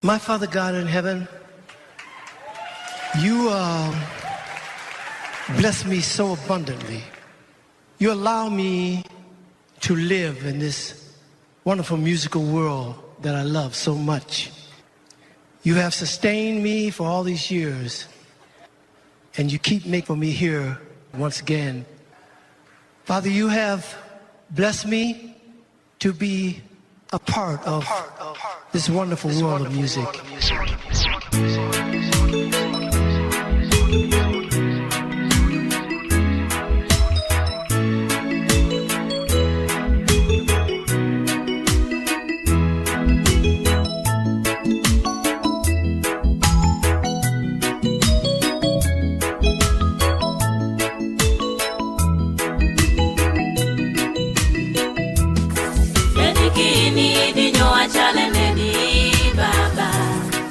My Father God in heaven, you bless me so abundantly. You allow me to live in this wonderful musical world that I love so much. You have sustained me for all these years, and you keep making me here once again. Father, you have blessed me to be a part of this wonderful world of music.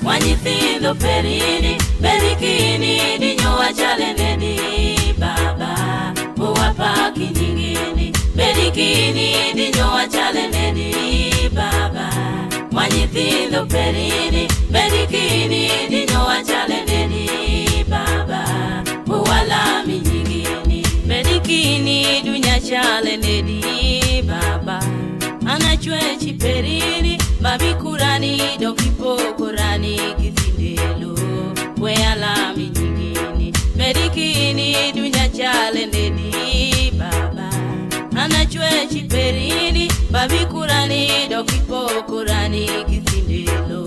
Wanyithindo perini, berikini, dinyo wachalendeni, baba, uwapa kinyingini, berikini, dinyo wachalendeni, baba, wanyithindo perini, berikini, dinyo wachalendeni, baba, uwala minyingini, berikini, dunya chalendeni, baba, anachwe chiperini, babi kurani, dokipo kurani, kithindelo, we alami nyingini, medikini, dunya chalendeni, baba, anachwe chiperini, babi kurani, dokipo kurani, kithindelo,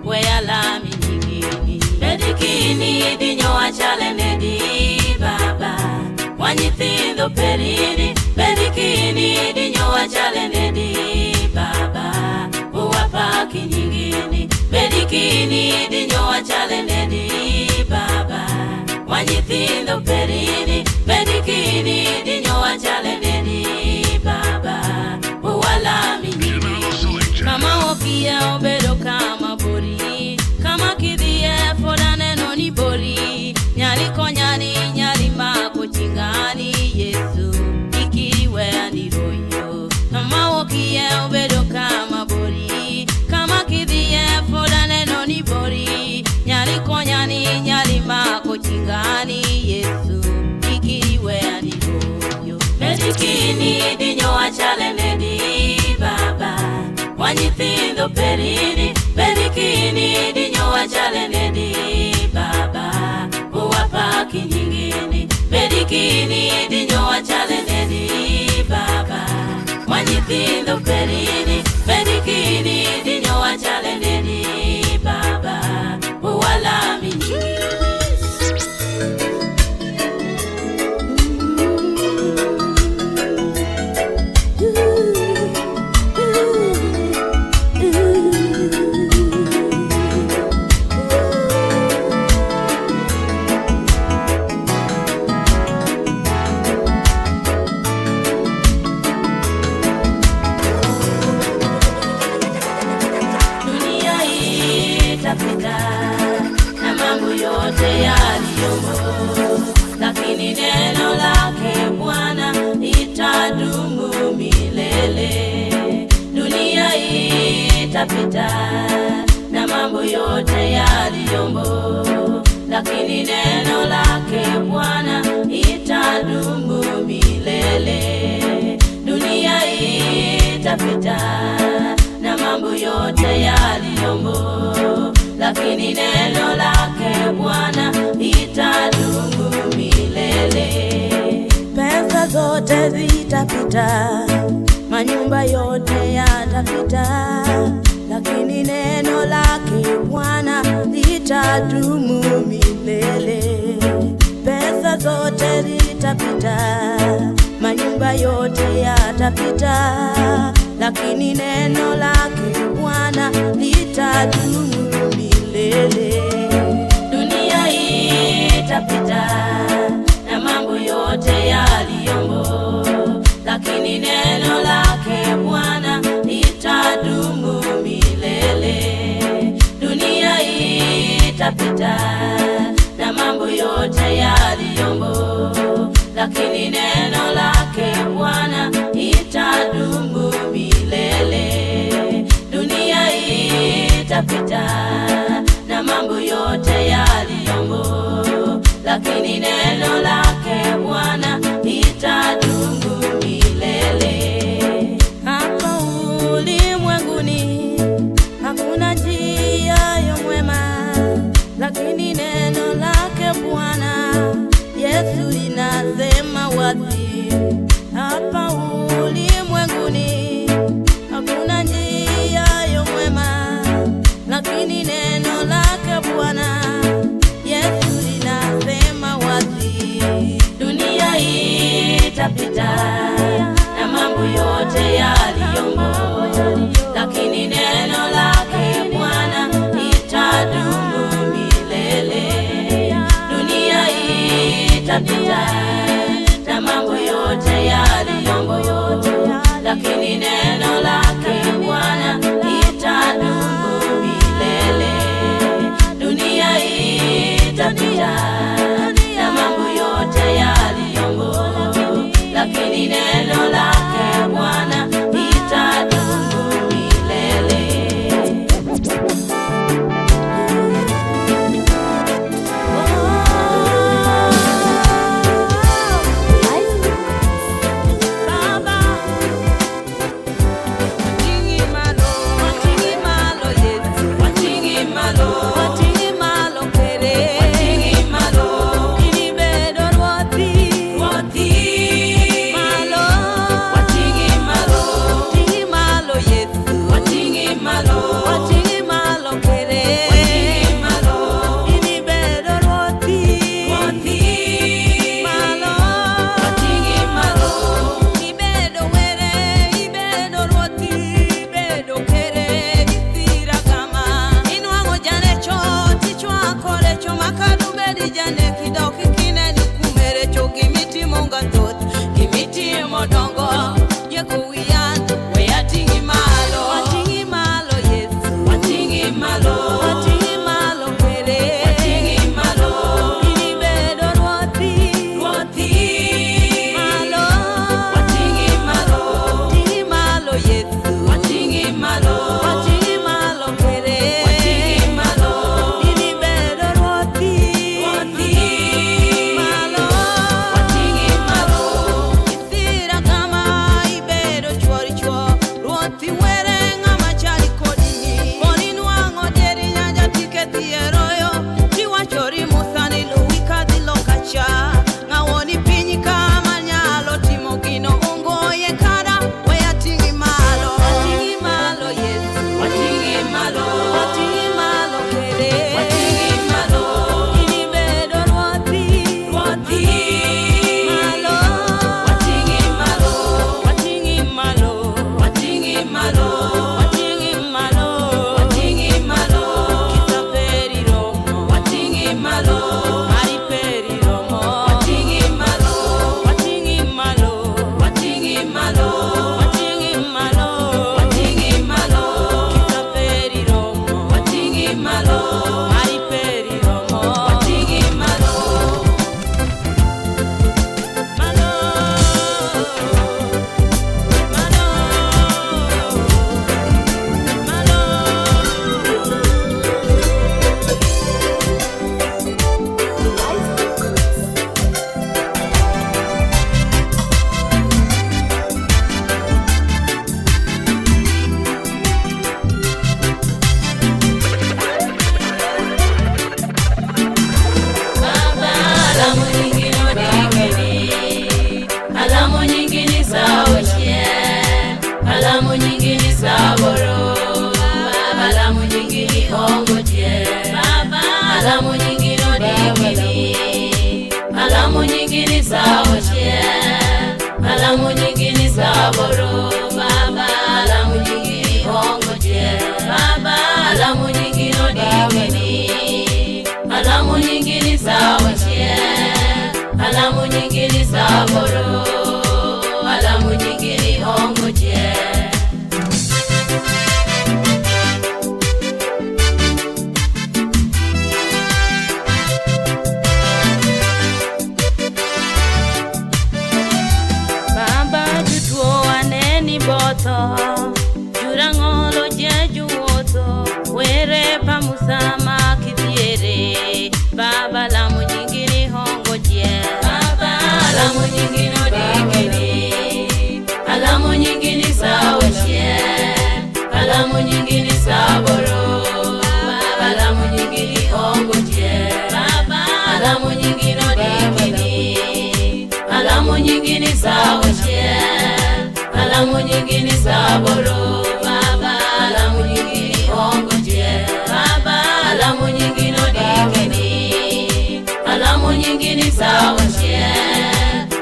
we alami nyingini, medikini, dinyo wachalendeni, baba, wanyithindo perini, medikini, dinyo wachalendeni, baba, uwapa kinyingini, bedikini, dinyo wachalendeni, baba, wanyithindo perini, bedikini, dinyo wachalendeni, baba, uwala minyingini, kama wokia obedo kama bori, kama kidhie fodane noni bori, nyali konyani, nyali mako chingani, Yesu, ikiwe aniroyo, kama wokia obedo kama bori, kama kidhie fodane noni bori, nyali konyani, nyali mako chingani, Yesu, ikiwe aniroyo, medikini, dinyo wachalendeni, baba, wanyithindo perini, medikini, dinyo wachalendeni, baba, uwapa kinyingini, medikini, dinyo wachalendeni, baba, wanyithindo perini, medikini, dinyo wachalendeni, baba, uwala minyingini. Na mambo yote yaliyomo, lakini neno lake Bwana itadumu milele. Dunia itapita na mambo yote yaliyomo, lakini neno lake Bwana itadumu milele. Dunia itapita na mambo yote yaliyomo, lakini neno lake Bwana itadumu milele. Pesa zote zitapita, manyumba yote yatapita, lakini neno lake Bwana litadumu milele. Pesa zote zitapita, manyumba yote yatapita, lakini neno lake Bwana litadumu milele. Dunia itapita na mambo yote yaliyomo, lakini neno lake Bwana litadumu milele. Dunia itapita na mambo yote yaliyomo, lakini neno lake Bwana itadumu milele. Dunia dunia itapita na mambo yote yaliyomo, lakini neno lake Bwana litadumu milele. Hapa ulimwenguni hakuna njia ya mwema, lakini neno lake Bwana Yesu linasema wazi. Hapa ulimwenguni hakuna njia ya mwema, lakini neno lake Bwana Yesu linasema wazi. Dunia itapita na mambo yote yaliyomo, lakini neno lake Bwana litadumu milele. Dunia itapita na mambo yote yaliyomo, lakini neno lake Bwana litadumu milele. Dunia itapita na mambo yote yaliyomo, lakini neno lake Bwana litadumu milele. Wating'i malo, alamu nyingine dikini, alamu nyingine sawashie, alamu nyingine saboro, alamu nyingine ongoje, alamu nyingine dikini, alamu nyingine sawashie, alamu nyingine saboro, alamu nyingine ongoje, alamu nyingine dikini, alamu nyingine sawashie,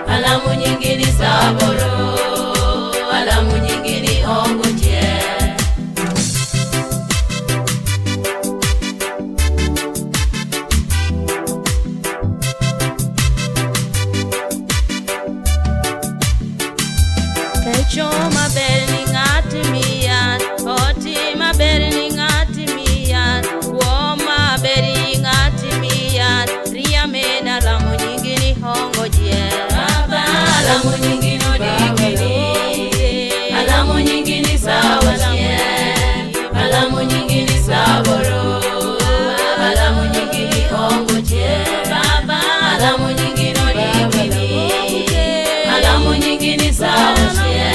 alamu nyingine saboro, alamu nyingine ongoje. Kecho maber ni ng'ati miyan, oti maber ni ng'ati miyan, kuo maber ni ng'ati miyan, ria mena alamu nyingine ongoje. Alamu nyingine dikini, alamu nyingine sawashie, alamu nyingine saboro, alamu nyingine ongoje, alamu nyingine dikini, alamu nyingine sawashie,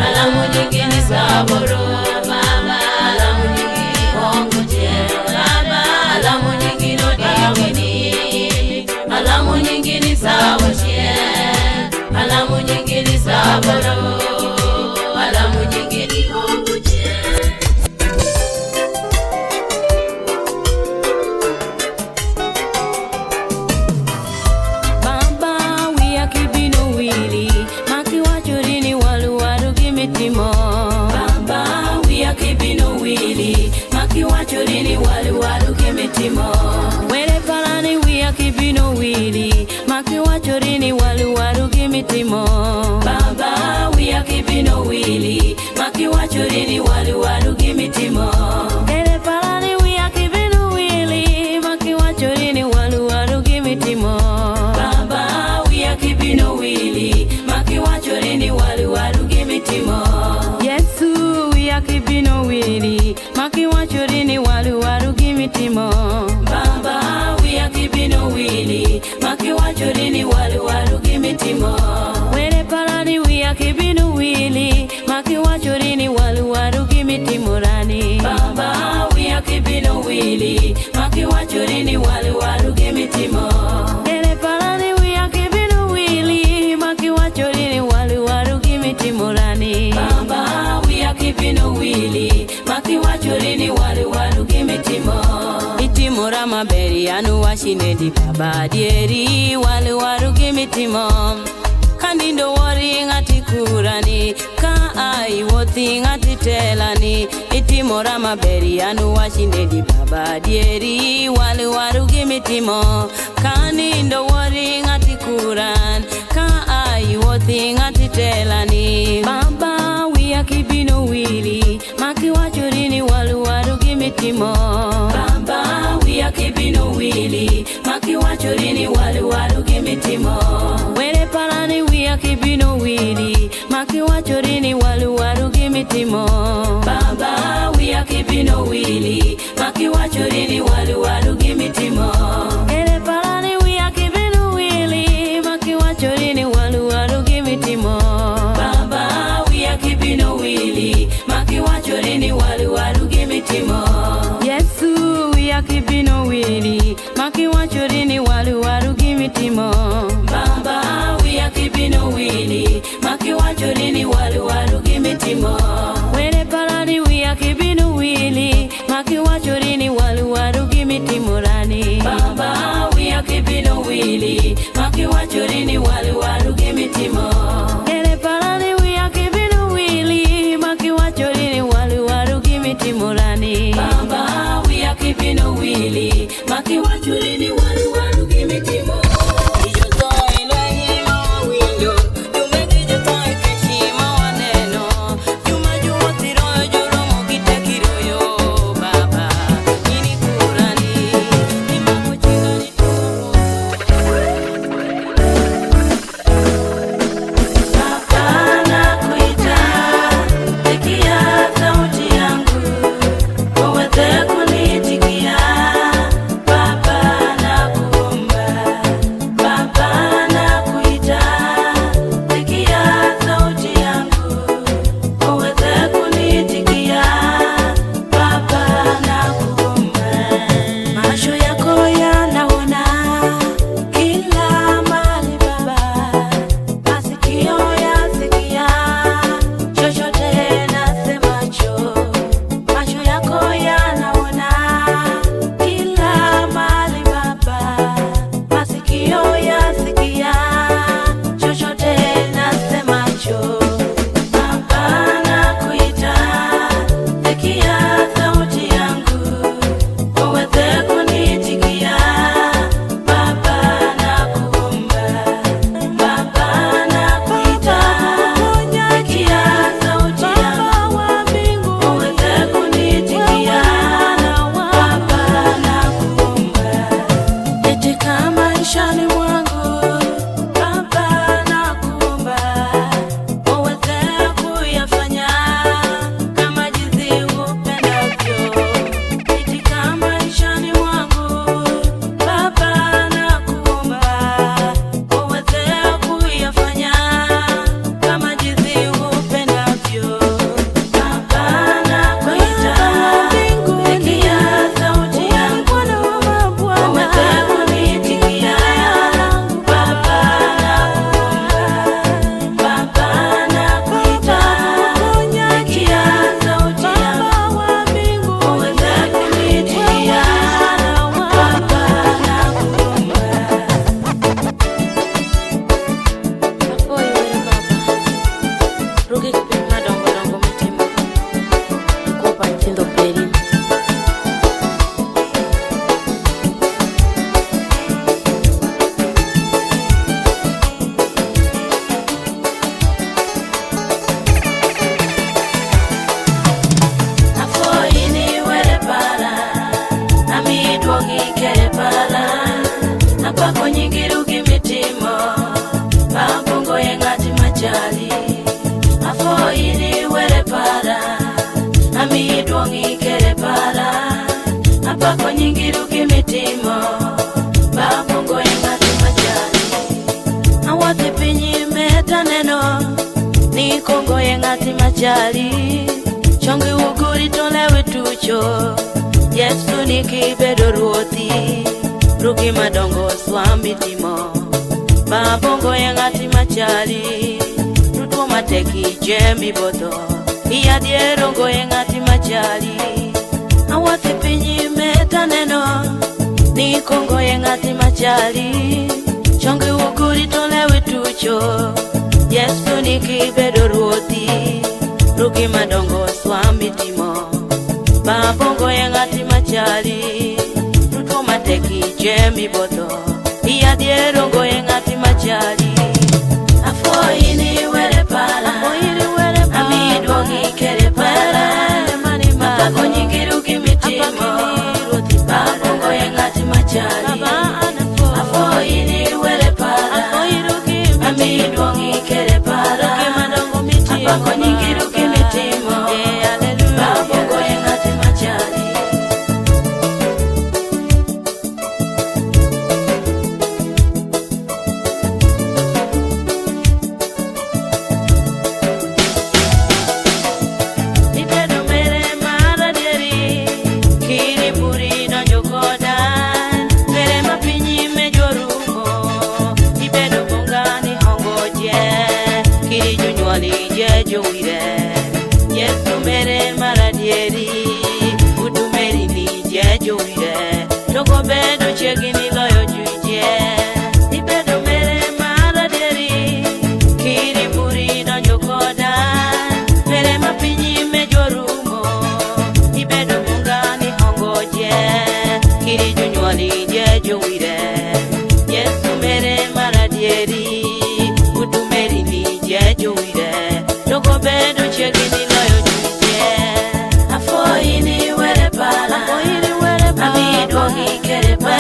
alamu nyingine saboro, alamu nyingine ongoje, alamu nyingine dikini, alamu nyingine sawashie, alamu nyingine saboro, alamu nyingine ongoje. Baba wiya kibino wili, maki wachorini walu waru gimitimo. Baba wiya kibino wili, maki wachorini walu waru gimitimo. Wele palani wiya kibino wili, maki wachorini walu waru gimitimo. Baba wiya kibino wili, maki wachorini walu waru gimitimo. Wele palani wiya kibino wili, maki wachorini walu waru gimitimo. Baba wiya kibino wili, maki wachorini walu waru gimitimo. Yesu wiya kibino wili, maki wachorini walu waru gimitimo. Baba wiya kibino wili, maki wachorini walu waru gimitimo. Wele palani wiya kibino wili, maki wachorini walu waru gimitimo rani. Baba wiya kibino wili, maki wachorini walu waru gimitimo. Wele palani wiya kibino wili, maki wachorini walu waru gimitimo rani. Baba wiya kibino wili, maki wachorini walu waru gimitimo. Itimora maberi anu washinedi baba dieri walu waru gimitimo. Kanindo wari ngati kurani, ka ai wothi ngati telani. Itimora maberi anu washinedi baba dieri walu waru gimitimo. Kanindo wari ngati kuran, ka ai wothi ngati telani. Baba wiya kibino wili, maki wachorini walu waru gimitimo. Baba wiya kibino wili, maki wachorini walu waru gimitimo. Wele palani wiya kibino wili, maki wachorini walu waru gimitimo. Baba wiya kibino wili, maki wachorini walu waru gimitimo. Wele palani wiya kibino wili, maki wachorini walu waru gimitimo. Baba wiya kibino wili, maki wachorini walu waru gimitimo. Yesu wiya kibino wili, maki wachorini walu waru gimitimo. Baba wiya kibino wili, maki wachorini walu waru gimitimo. Wele palani wiya kibino wili, maki wachorini walu waru gimitimo rani. Baba wiya kibino wili, maki wachorini walu waru gimitimo. Wele palani wiya kibino wili, maki wachorini walu waru gimitimo rani. Baba wiya kibino wili, maki wachorini walu waru gimitimo. apako nyingi rugimitimo babongo eng'ati machali awuotho piny meta neno ni kongo eng'ati machali chongi uguri to lewe tucho Yesu nikibedo ruodhi rugi madongo swambi timo babongo eng'ati machali tutwo mateki jemi bodho iyadierongo eng'ati machali awuotho piny meta neno ni kongo eng'ati machali chongi uguri to lewe tucho Yesu nikibedo ruodhi rugi madongo swambi timo babongo eng'ati machali tutwo mateki jemi bodho iyadierongo eng'ati machali afoyi ni were pala amidwogi kere pala apako nyingi rugimitimo babongo eng'ati machali afoyi ni were pala amidwogi kere pala apako nyingi rugimitimo babongo eng'ati machali ibedo mere mar adieri kiri buri donjo koda mere mapinyi mejorumo ibedo bongani hongoje kiri jonyuoli je jowire Yesu mere mar adieri utumeri ni je jowire togo bedo chiegni loyo juje ibedo mere mar adieri kiri buri donjo koda mere mapinyi mejorumo ibedo bongani hongoje kiri jonyuoli je jowire Yesu mere mar adieri utumeri ni je jowire togo bedo chiegni loyo juje afoyi ni were pala amidwogi kere pala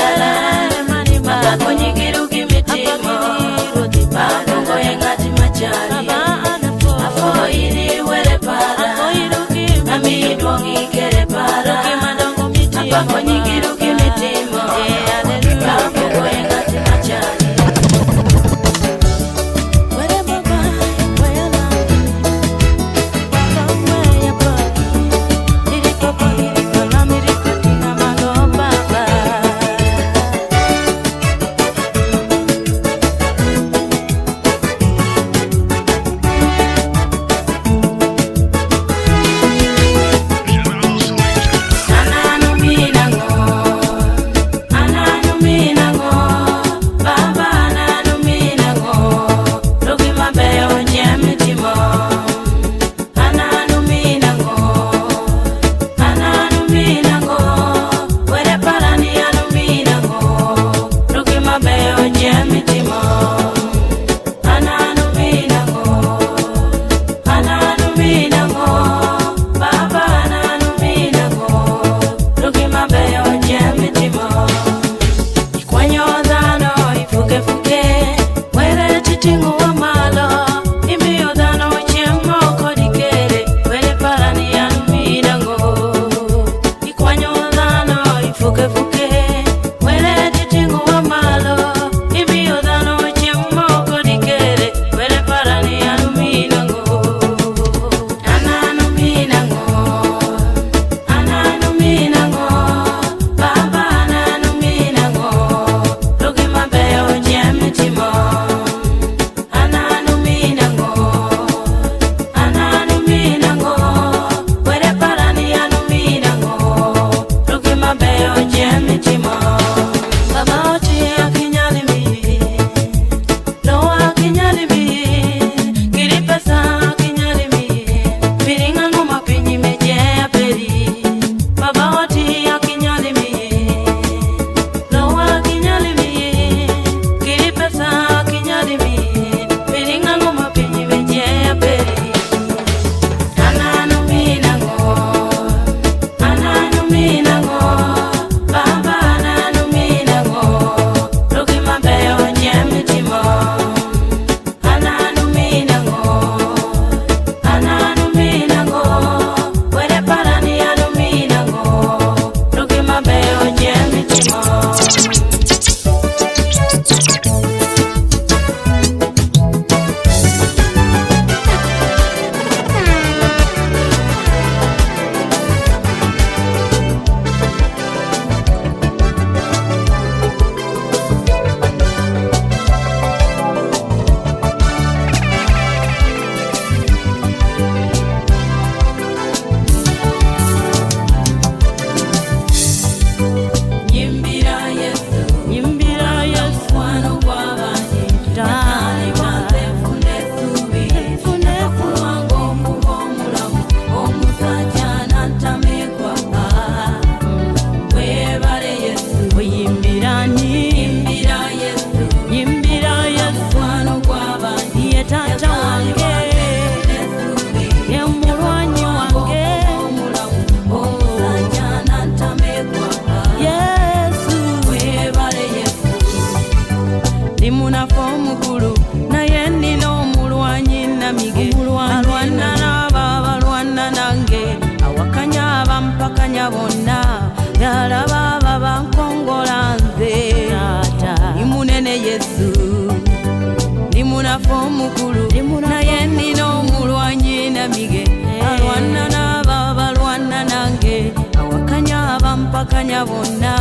mukulu naye nina omulwanyi namige alwana n'abo abalwana nange awakanya abampakanya bonna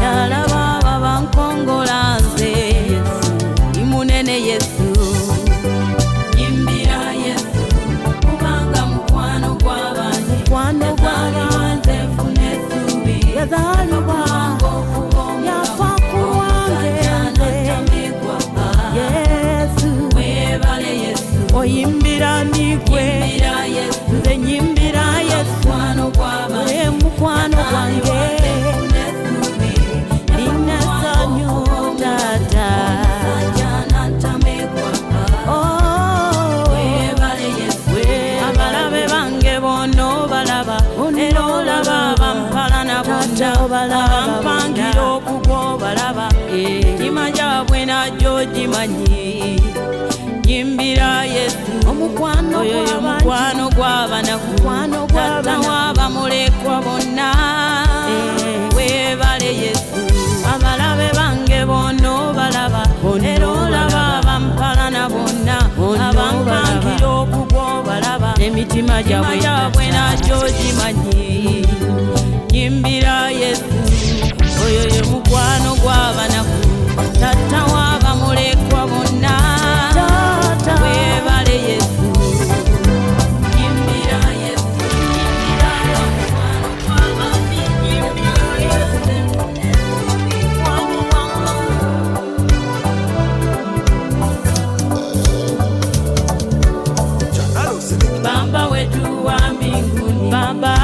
yalaba abo abankongola nze ndi munene Yesu nyimbira Yesu kubanga mukwano gw'abantu nfune essuubi yazaalibwa yafa ku lwange Yesu webale Yesu oyimbira nigwe nze nyimbira Yesu mukwano gwange nina essanyu taata abalabe bange bono balaba era olaba bampalana bonna abampangira okugwa balaba emitima gyabwe najjo gimanyi nyimbira Yesu omukwano gw'abanaku taata w'abamulekwa bonna webale Yesu abalabe bange bono balaba era olaba bampalana bonna abampangira okugwa balaba emitima gyabwe najjo gimanyi nyimbira Yesu oyo ye mukwano gw'abanaku taata w'abamulekwa bonna webale Yesu nyimbira Yesu Baba wetu wa mbinguni Baba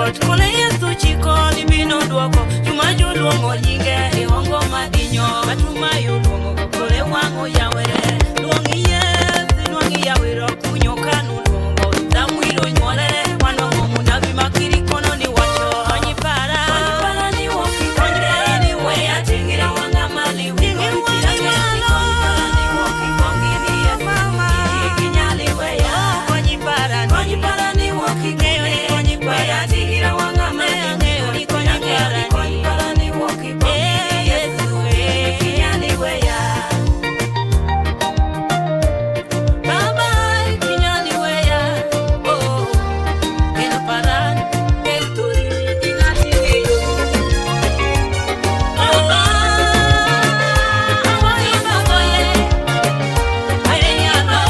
got kole Yesu chiko libino duoko Chuma juluongo nyinge iongo madinyo Matuma yuluongo kole wango yawere Luongi Yesu luongi yawero kunyo kanu luongo Tamwilo nyolere wanongo munabi makiri kono ni wacho Konyipara ni woki Konyipara ni weya tingira wanga mali Tingira wanga malo Konyipara ni woki kongi ni Yesu Kinyali weya Konyipara ni woki Konyipara tingira wanga mali Konyipara ni woki kongi Yesu Kinyali weya Baba kinyali weya Oh Kena paran Keturi inatiyo Baba Awaye baboye Ayenyalo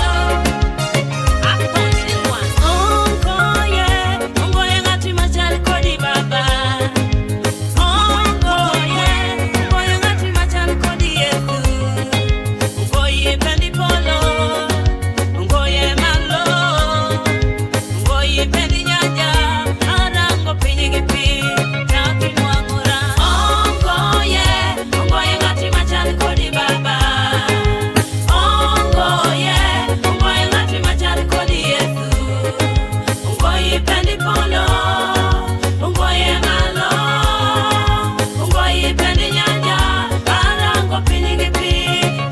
Ongoye ngati machali kodi baba Ongoye ngati machali kodi Yesu Ongoye pendi polo Ongoye malo Ongoye pendi nyanja Arango pinyi gipi Taki mwangura Ongoye ngati machali kodi baba Ongoye ngati machali kodi Yesu Ongoye pendi polo Ongoye malo Ongoye pendi nyanja Arango pinyi gipi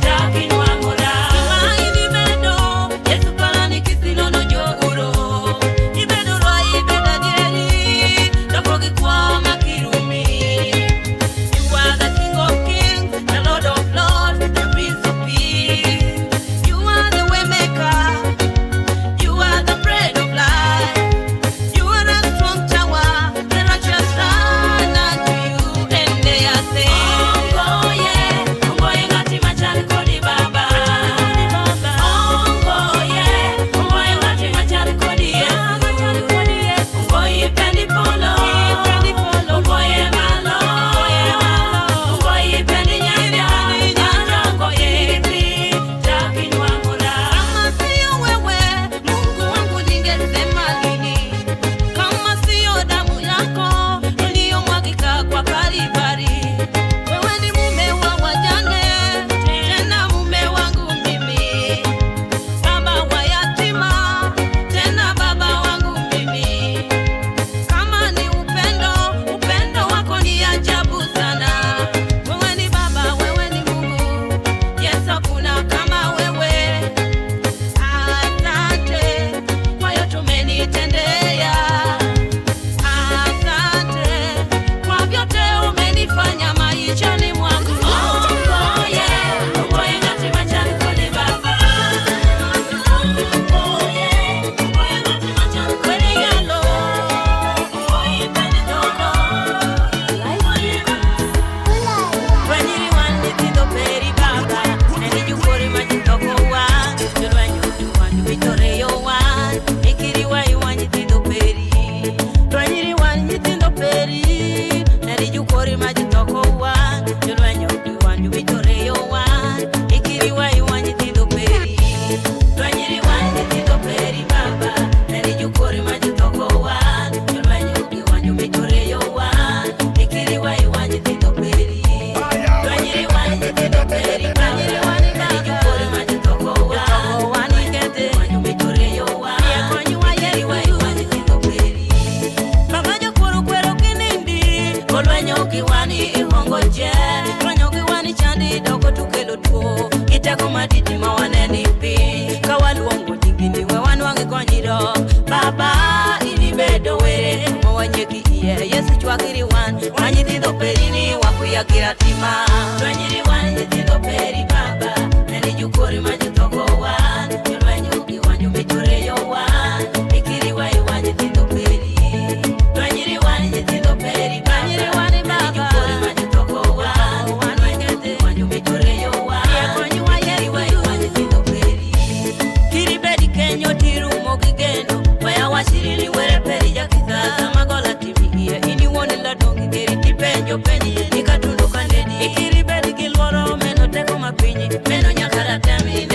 Taki mwangura Imaini bedo Yesu parani kisinono joguro Ibedo roi ibeda dieli Dokogi kwa makirumi You are the King of Kings The Lord of Lords The Prince of Peace You are the way maker You are the bread of life You are a strong tower The righteous run unto you And they are saved Ongoye ngati machali kodi baba Ongoye ngati machali kodi Yesu Ongoye pendi polo Ongoye malo Ongoye pendi nyanja Arango yepi Taki nwangura Kama siyo wewe Mungu wangu ningesema lini Kama siyo damu yako iliyomwagika kwa Kalvari Wewe ni mume wa wajane Tena mume wangu mimi Baba wa yatima Tena baba wangu mimi Kama ni upendo wako ni ajabu sana Wewe ni baba, wewe ni Mungu Yesu hakuna kama wewe Asante kwa yote umenitendea Asante kwa vyote umenifanya maishani mwangu Ongoye ngati machali kodi baba Ongoye ngati machali kodi yalo Ongoye pendi dono Rwanyiri wani tindo peri baba Neni jukori majitoko wan Jolwanyu wanyu vitoreyo wan Ikiri wayu wanyi tindo peri Rwanyiri wani tindo peri Neni jukori majitoko wan Jolwanyu wanyu vitoreyo wan Ikiri wayu wanyi tindo peri Rwanyiri wani tindo peri baba Neni jukori majitoko wan Jolwanyu wanyu vitoreyo wan Ikiri wayu wanyi tindo peri Rwanyiri wani tindo peri baba Neni jukori majitoko wan Wani kete wanyu vitoreyo wan Ikiri wayu wanyi tindo peri Baba jokuru kwero kinindi Kolwenyo kiwani ihongo je Rwanyo kiwani chandi doko tukelo tuo Kiteko matiti mawaneni pi Kawaluongo jingini wewan wangi konyiro Baba ilibedo were Mwanyeki iye Yesu chwakiri wan Wanyi tindo peri ni wakuya kiratima Rwanyiri wanyi tindo peri baba Neni jukori majitoko wan Rwanyo kiwanyu mitoreyo wan Ikiri wayu wanyi tindo peri Rwanyiri wanyi tindo peri baba Neni jukori majitoko wan Rwanyo kiwanyu mitoreyo wan Ikiri wayu wanyi tindo peri Kiribedi kenyo tirumo kigendo Waya washirili were peri ya kisasa Magola timi iye ini woni la dongi Keri tipenjo penyi Nikatundu kandedi Ikiribedi kilworo meno teko mapinyi Meno nyakara temi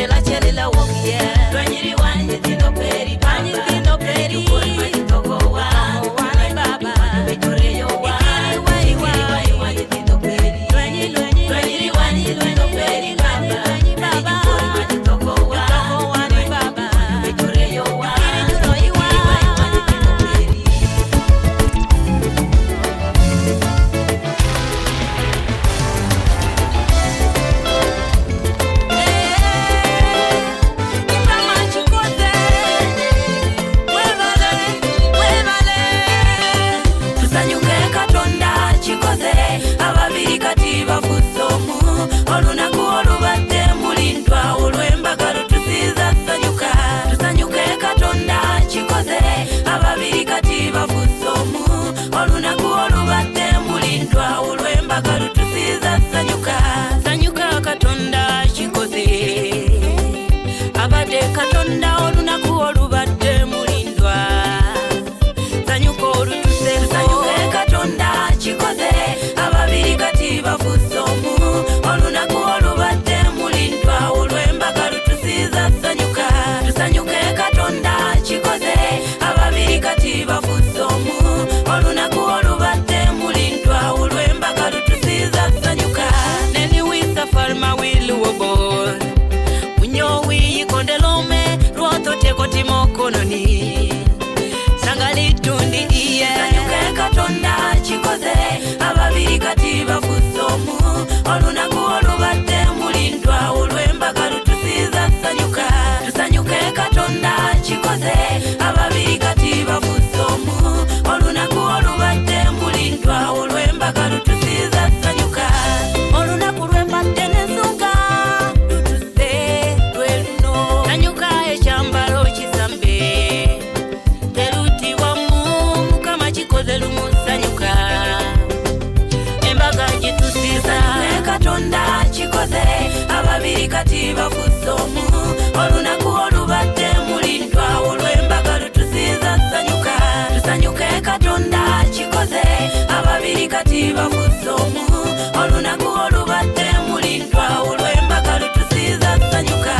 kati bafusomu olunaku olubadde mulindwa olw'embaga lutusiiza tusanyuke Katonda kikoze ababiri kati bafusomu olunaku olubadde mulindwa olw'embaga lutusiiza tusanyuka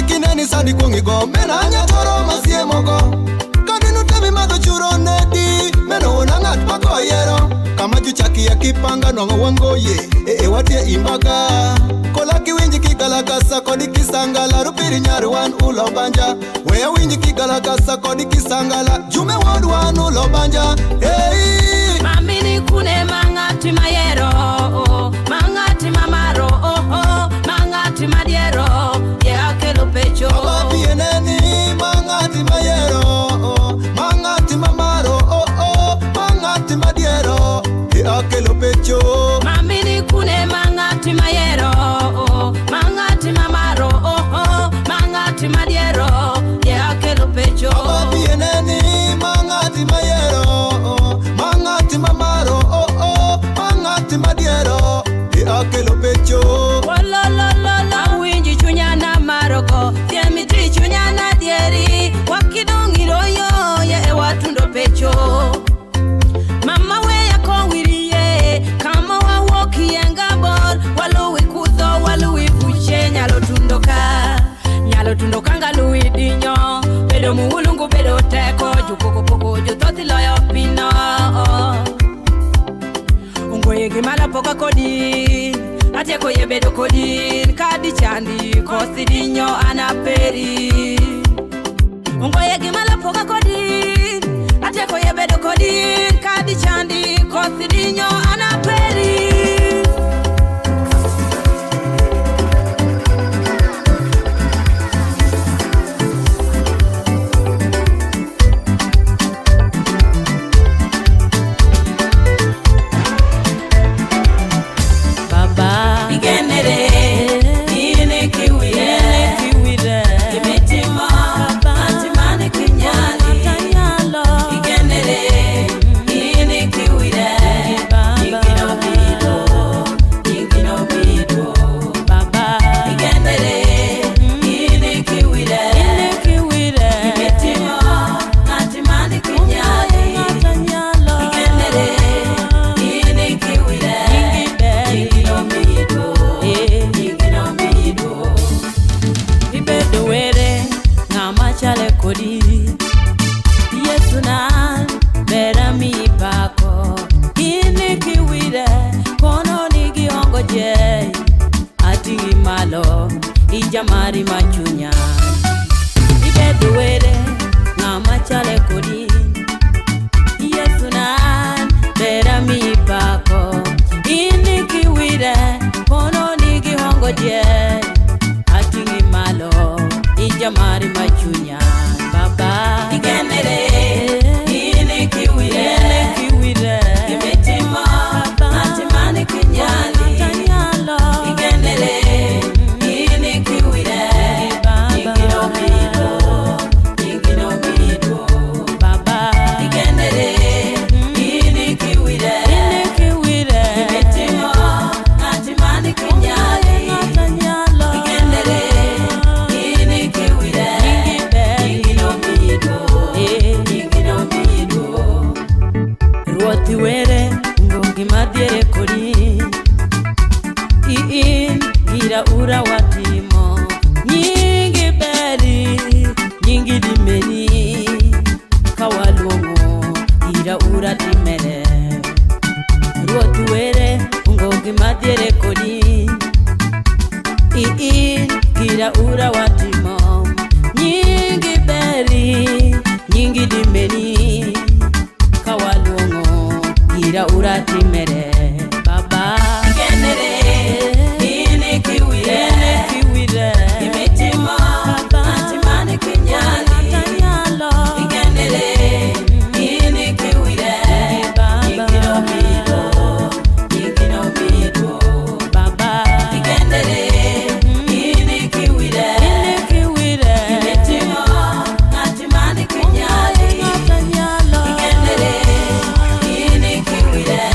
kinani sadi kungigo mena anya toro masie mogo kadinu temi madho churo nedi meno unangat mako yero kama juchaki ya kipanga nongo wangoye watie imbaga kola kiwinji kigalagasa kodi kisangala rupiri nyari wan ulo banja wea winji kigalagasa kodi kisangala jume wadu wan ulo banja hey mamini kune mangati mayero mangati mamaro mangati madiero ya kelo pecho ababi eneni mangati mayero mangati mamaro mangati madiero ya kelo pecho mamini kune mangati mayero mangati mamaro mangati madiero ya kelo pecho ababi eneni mangati mayero mangati mamaro mangati madiero ya kelo pecho la winji chunyana maroko tiemi tri chunyana dieri wakidongiro yo ye watundo pecho mama we yako wiriye kama wa woki engabor waluwi kudho waluwi fuche nyalo tundoka ngaluwi dinyo bedo muulungu bedo teko jukoko jutoti loyo pino ungoye gimala poka kodi ateko yebedo kodin kadi chandi kosi dinyo anaperi ungoye gimala poka kodin ateko yebedo kodin kadi chandi kosi dinyo anaperi Jamari machunya ibeduwere ngama chale kodi Yesu nan bera mi pako inikiwire kono nigi hongo je atingi malo ijamari machunya baba igenere inikiwire ibetima atimani kinyali igenere ura watimo nyingi beri nyingi dimeni kawalongo ira ura dimene ruotuere ungogi madiere kodi ira ura watimo nyingi beri nyingi dimeni kawalongo ira ura dimene baba genere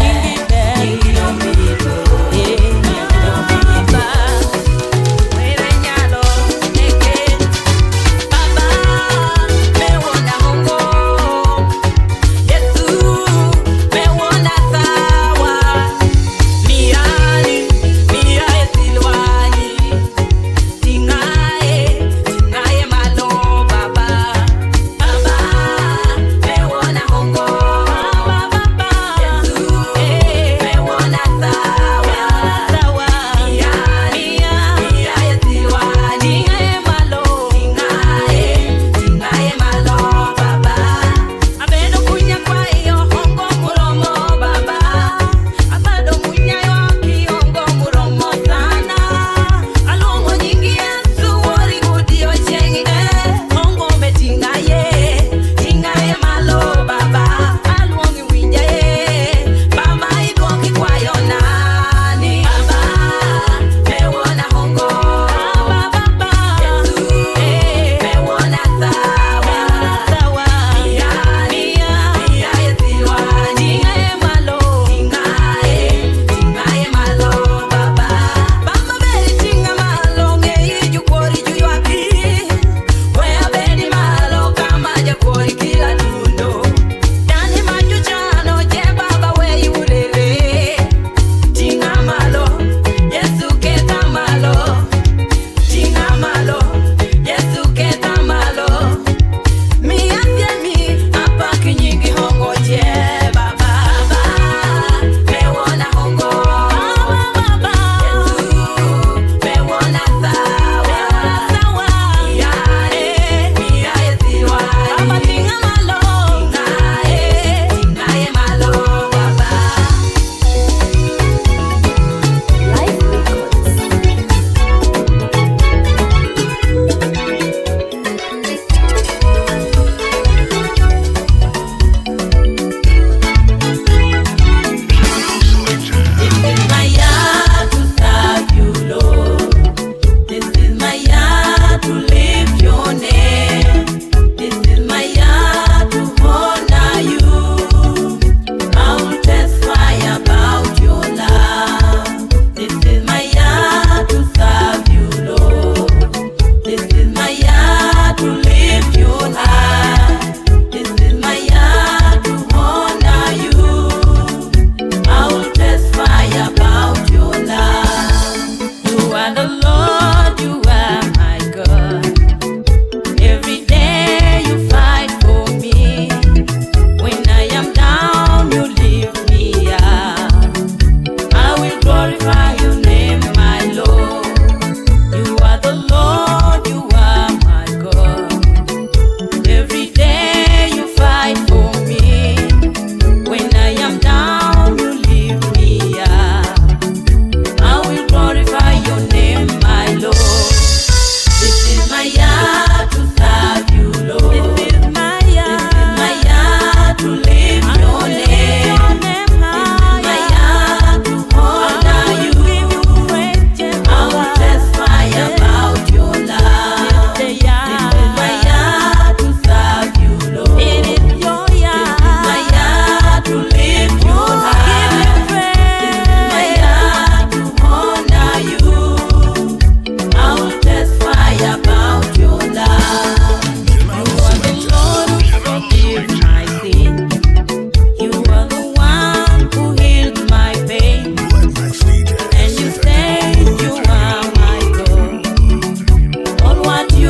Ingi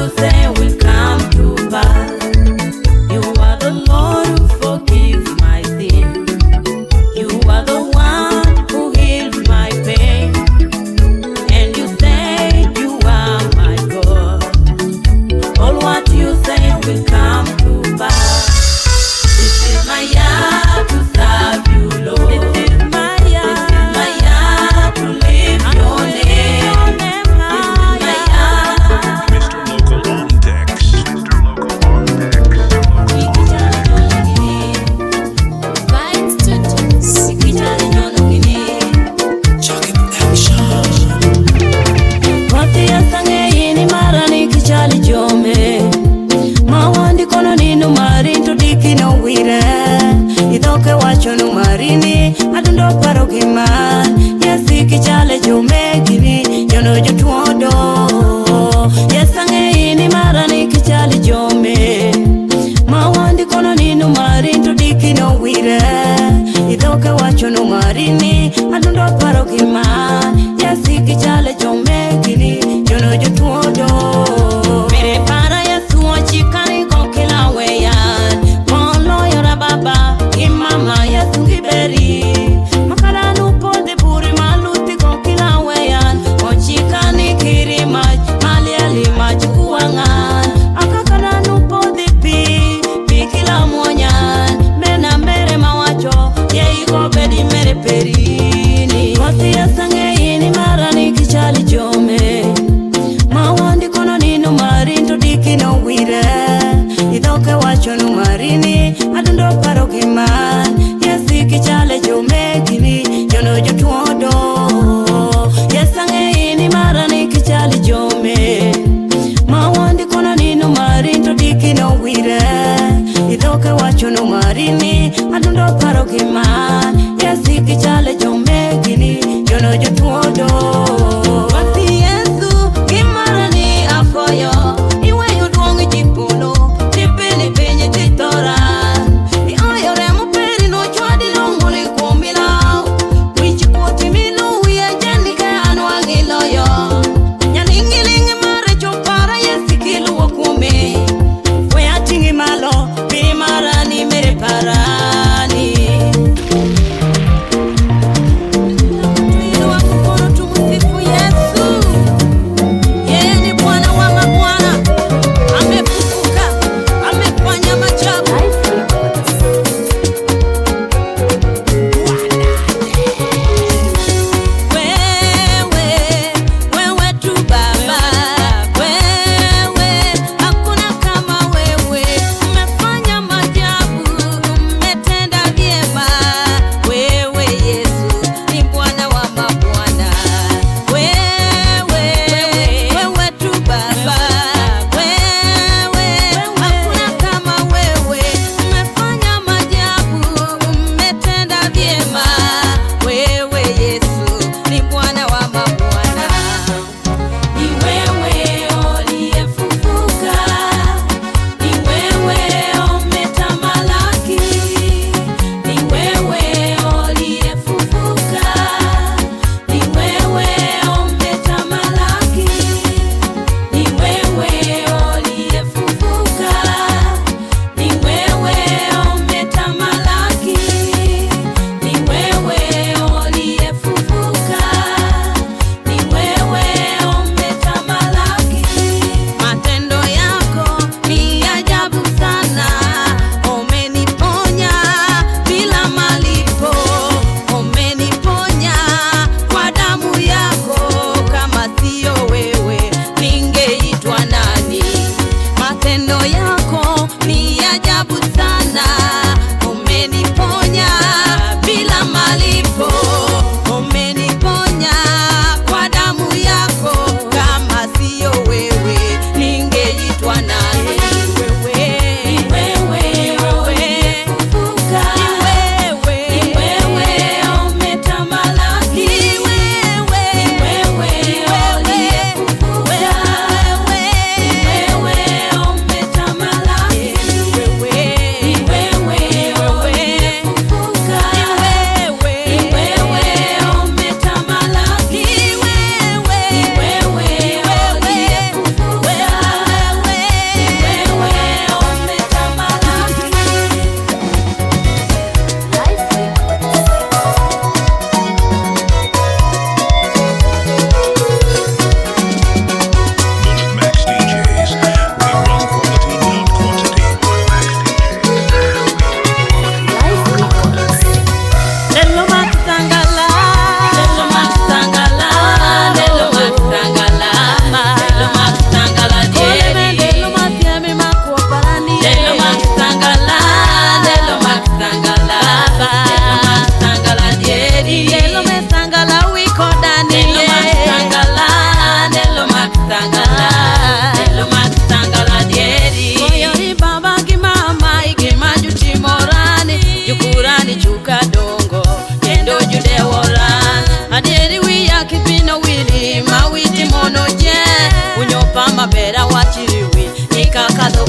you say will come to pass. You are the Lord who forgives my sin. You are the one who heals my pain. And you say you are my God. All what you say will come to pass. This is my year to serve you, Lord. This is my year to live your name. This is my year. Mr. Local on decks. Mr. Local on decks. Wati ya sange ini marani kichali jome. Mawandi kono ninu marin to diki no wire. Idoke wacho no marini adundo paro kiman. Yesi kichale jome kini yono jutuodo. Yesange ini marani kichali jome. Mawandi kono ninu marin to diki no wire. Idoke wacho no marini adundo paro kiman. Yesi kichale jome kini yono jutuodo. Mere para Yesu wachikani kokila weyan. Kolo yora baba imama Yesu giberi. Makala nupo de puri maluti kokila weyan. Wachikani kiri maj mali alimaj kuangan. Akakala nupo de pi kila mwanyan. Mena mere mawacho ye iko bedi mere perini. Wati ya sange ini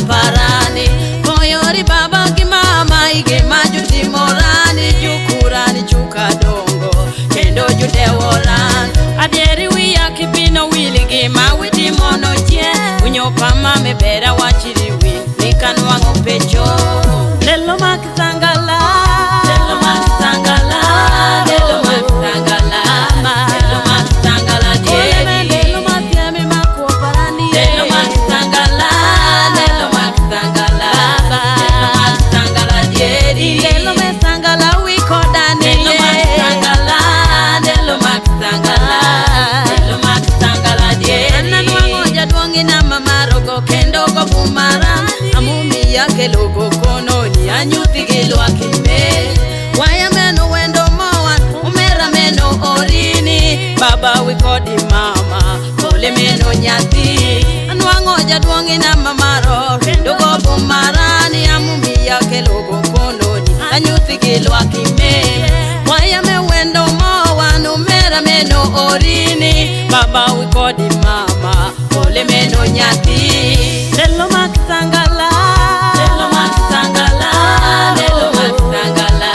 parani koyori baba gi mama ige maju timorani jukurani chukadongo kendo judeworan adieri wiya kipino wili gi mawiti mono chie unyopa mame bera wachiri wi nikanwango pecho lelo makisangala lelo makisangala lelo makisangala lelo makisangala dieri lelo matiami makuoparani lelo makisangala lelo makisangala lelo makisangala dieri lelo mesangala wikodani lelo makisangala lelo makisangala lelo makisangala dieri nanwango jadwongi na mamarogo kendo go bumara amumi yake logo kononi anyuthi gilwa kime waya meno wendo moa umera meno orini baba wikodi mama pole meno nyathi anwango jadwongi na mamaro kendo go bumarani amumi yake logo kononi anyuthi gilwa kime waya me wendo moa umera meno orini baba wikodi mama pole meno nyathi lelo makisangala lelo makisangala lelo makisangala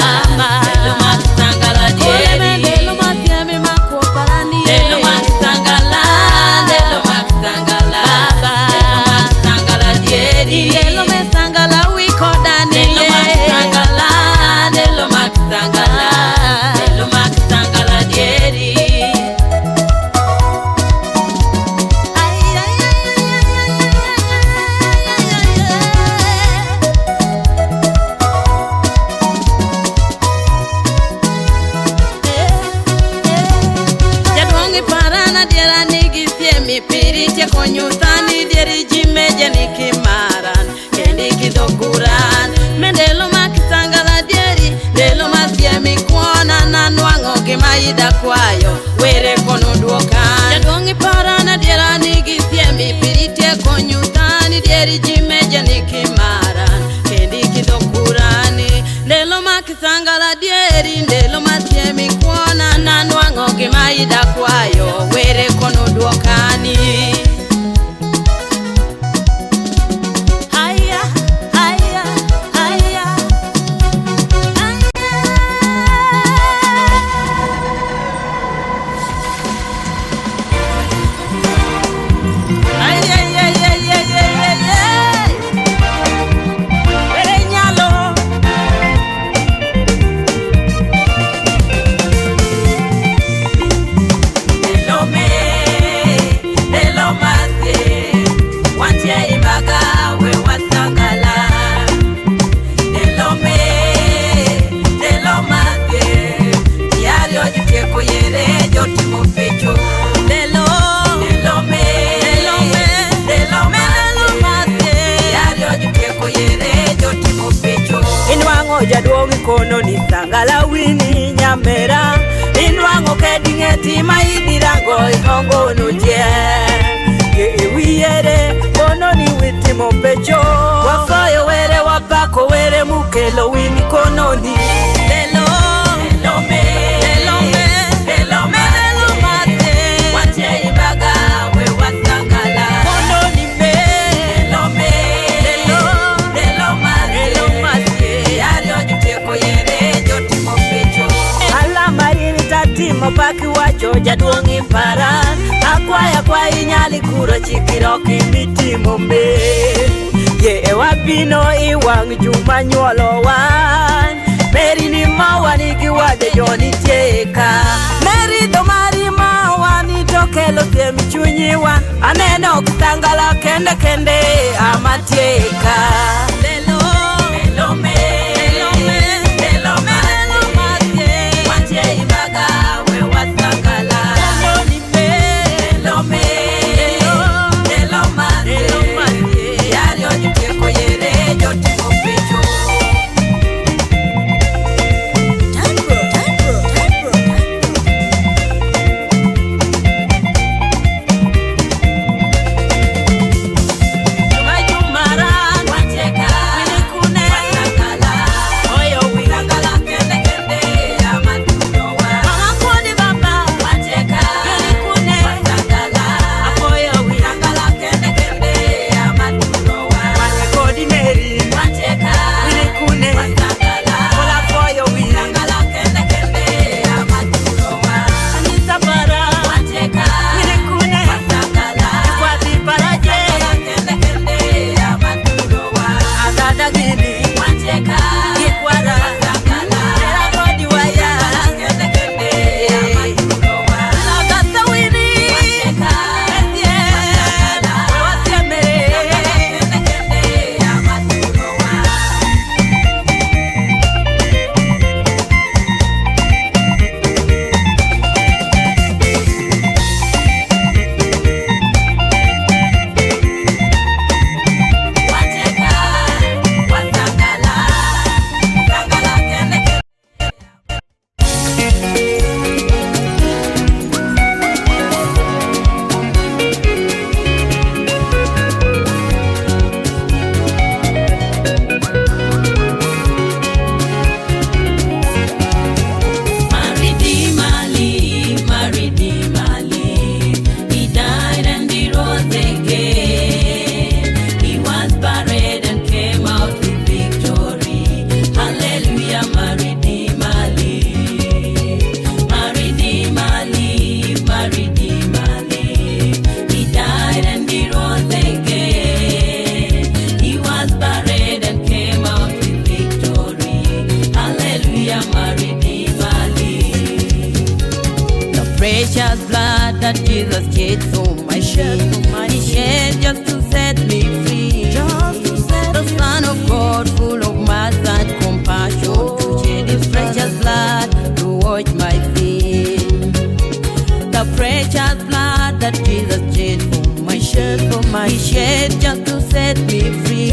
lelo makisangala dieri lelo matiami makuoparani lelo makisangala lelo makisangala lelo makisangala dieri lelo mesangala wikodani lelo makisangala lelo makisangala lelo makisangala dieri parana diera nigi siemi pirite konyutani dieri jimeje nikimaran kendi kidokuran mendelo makisangala dieri delo masiemi kuona nanwango gimaida kwayo were kono duokan jadongi parana diera nigi siemi pirite konyutani dieri jimeje nikimaran kendi kidokurani delo makisangala dieri delo masiemi kuona nanwango gimaida kwayo were kono duokani haya haya haya ay ay ay ay ay ay ay were nyalo jadwongi kono ni sangala wini nyamera inwango kedingeti maidirango ikongo nuje ye wiyere kono ni witimo pecho wafoyo were wapako were mukelo wini kono ni lelo lelo me lelo me lelo me lelo mate wache ibaga we wasangala kono ni me lelo me lelo lelo mate lelo mate yario juteko yere jotimo pecho alama ini tatimo paki wacho jadwongi paran akwaya kwa inyali kuro chikiro kimitimo me ye wabino iwang juma nyuolo wan meri ni mawani giwade joni teka meri do mari mawani tokelo temi chunyi wan aneno kutangala kende kende amateka lelo lelo me lelo me lelo me lelo mate wache ibaga we wasangala lelo ni me lelo me lelo lelo mate lelo mate yario juteko yere jotimo pecho that Jesus shed for my sin. He shed just to set me free. The Son of God, full of mercy and compassion, to shed His precious blood to wash my sin. The precious blood that Jesus shed for my sin. He shed just to set me free.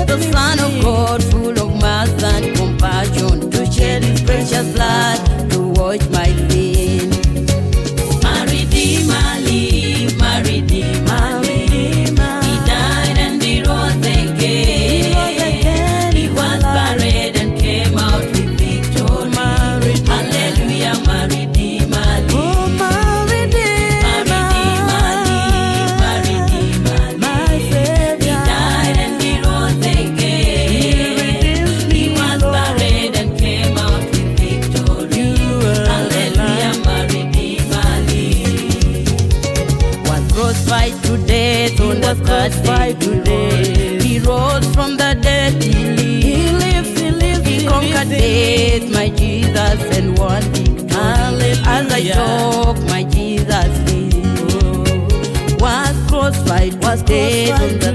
The Son of God, full of mercy and compassion, to shed His precious blood to wash my sin. My Redeemer live, my Redeemer live. He died and He rose again. He was buried and came out with victory. Hallelujah, my Redeemer live. My Redeemer live, my Redeemer live. He died and He rose again. He was buried and came out with victory. Hallelujah, my Redeemer live. Was crucified to death on the third day. He rose from the dead. He lives. He conquered death, my Jesus, and won victory. As I talk, my Jesus lives. Was crucified, was dead on the